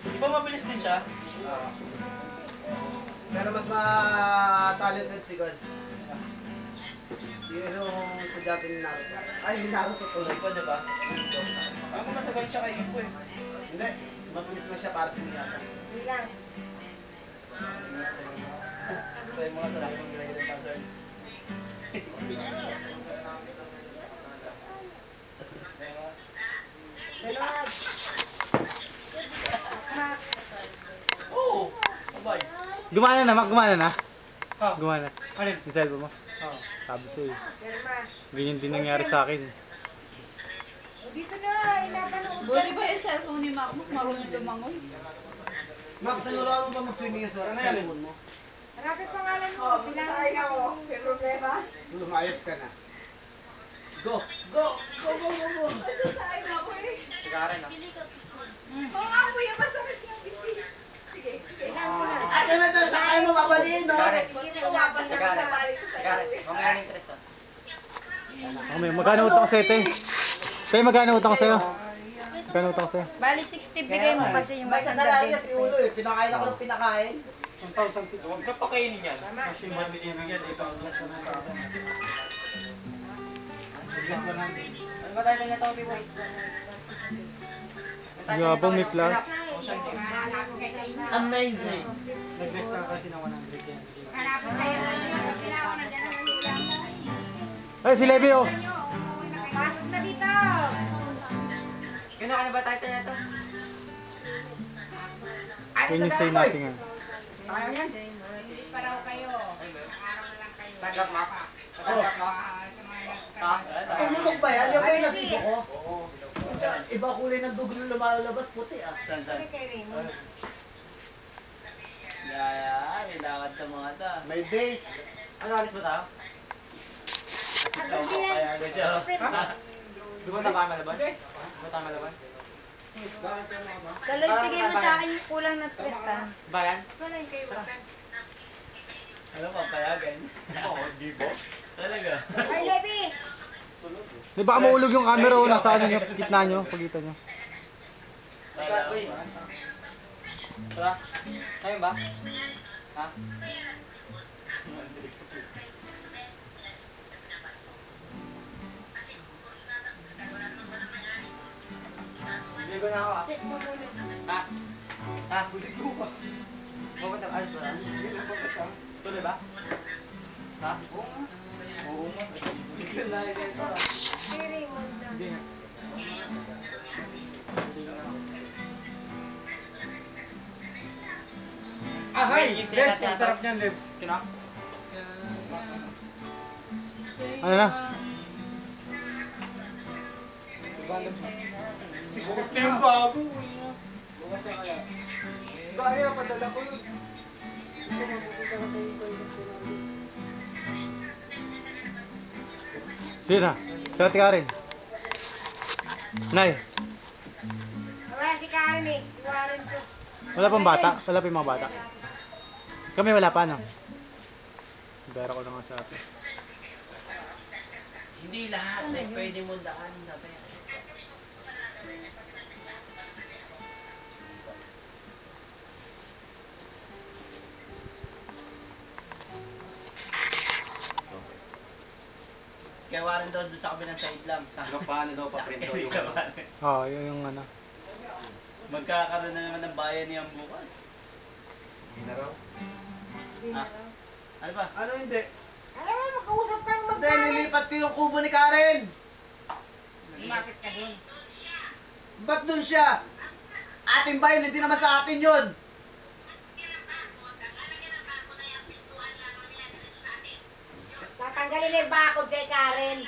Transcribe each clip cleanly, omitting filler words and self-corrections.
Di ba mabilis din siya? Pero mas ma-talented si God. Yung estudyante ni Naruto. Ay, ni Naruto tuloy. Ipo, di ba? Ako masabay siya kay Ipo eh. Hindi, mabilis lang siya para si Miyata. Hindi lang. Ito yung mga sarap ng grade ng password. Dalawag. Oo! Abay! Gumana na, Mac. Gumana na. Ah. Gumana. Ano yun? Yung cellphone mo. Oo. Sabi sa'yo. Derma. Ganyan din nangyari sa akin. Dito na, inapanood. Buti ba yung cellphone ni Mac marunong lumangoy? Mac, tinuruan mo ba mag-swimming sa cellphone mo? Hanapin pangalan mo. Pinakain ako. May problema? Lumayas ka na. Go! Go! Go! Go! Go! Go! Sasain ako eh. Sigara na. Oo nga, kuya, masakit yung biti. Sige, sige. Ate mo ito, sakay mo babaliin, no? Sigara. Tumapa siya Sigara. sa balik ko sa'yo. Sigara. Mamaya ng interest ah. Ako may magkano utang ko sa'yo, te? Sa'yo, magkano utang ko sa'yo? Magkano utang ko sa'yo? Bali 60 bigay mo kasi yung May kasalanan niya si Ulo eh. Pinakain ako ng pinakain. 1,000. Huwag ka pakainin yan. Kasi yung binibigyan, ikaw ang gusto mo sa akin. Ano ba tayo na ito, B-Boys? Yabang may plus. Ocean Team. Amazing! Nag-rest ka kasi ng 100 yan. Hanapin kayo na ginawa na dyan ang hula mo. Ay, si Levi, oh. Pasok na dito. Kinuha ka na ba tayo na ito? When you say nothing, ah. Hindi pa raw kayo. Araw na lang kayo. Tanggap mo? Tanggap mo? Ha? Tumutok ba yan? Yung ba yung nasibo ko? Iba kulay ng dugo na lumalabas, puti ah. Saan, saan? Kay Raymond. Yaya, ilakad sa mga ta. May date. Ano alis ba tayo? Ikaw pa kaya ba siya? Di ba tayo malaban? Di ba tayo malaban? Kaloy, bigay mo sa akin yung kulang na twist ah. Bayan? Wala yung kayo. Ano pa payagan? Oo, di ba? Talaga? Ay, Levi! Di baka maulog yung camera, oh. Nasa ano nyo, gitna nyo, pagitan nyo. Uy. Tara? Ngayon ba? Ha? Ligo na ako ah. Ha? Ha? Pupunta ka? Ayos ba lang? Tuloy ba? Ha? Oo nga. Oo nga. Hindi na ito ah. Kay Raymond na. Hindi nga. Ah, hi! Lebs, ang sarap niyan, Lebs. Kina? Ano na? Ito yung bago. Kaya, padala ko yun. Sino? Sino ka rin? Nay, Wala si Karen eh. Si Warren ko. wala pang bata? Wala pa yung mga bata? Kami wala pa, no? Bera ko lang nga sa atin. Hindi lahat eh. Pwede mo daan na pera. Kaya waran daw doon sa kabilang side lang. Sa Paano daw paprinto yung Oo, yun yung ano. Magkakaroon na naman ng bayan niyang bukas. Hindi na raw. Ah, ano ba? Ano hindi? Alam mo, makausap kang Hindi, magkano. nilipat ko yung kubo ni Karen. Lumapit ka dun. Ba't dun siya? Atin ba yun? Hindi naman sa atin yun. Tatanggalin na yung bakod kay Karen.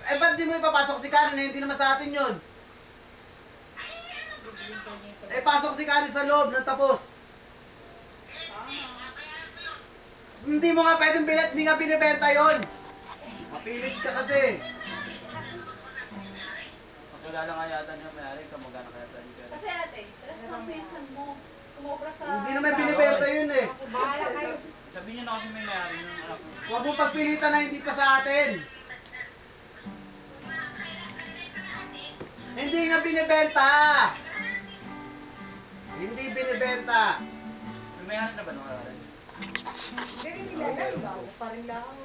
Eh, ba't di mo ipapasok si Karen na hindi naman sa atin yun? Eh, pasok si Karen sa loob ng tapos. Hindi mo nga pwedeng bilet, hindi nga binibenta yun. Mapilit ka kasi. Magkilala nga yata niya mayari ka magkano kaya tayo niya. Kasi ate, responsibility mo. Sumobra sa... Hindi naman binibenta yun eh. Bahala kayo. Sabihin niyo na kasi may mayari yung anak ko. Huwag mo pagpilitan na hindi pa sa atin. Hindi nga binibenta. Hindi binibenta. May mayari na ba nung aralan? Hindi rin kilala, bago pa rin lang.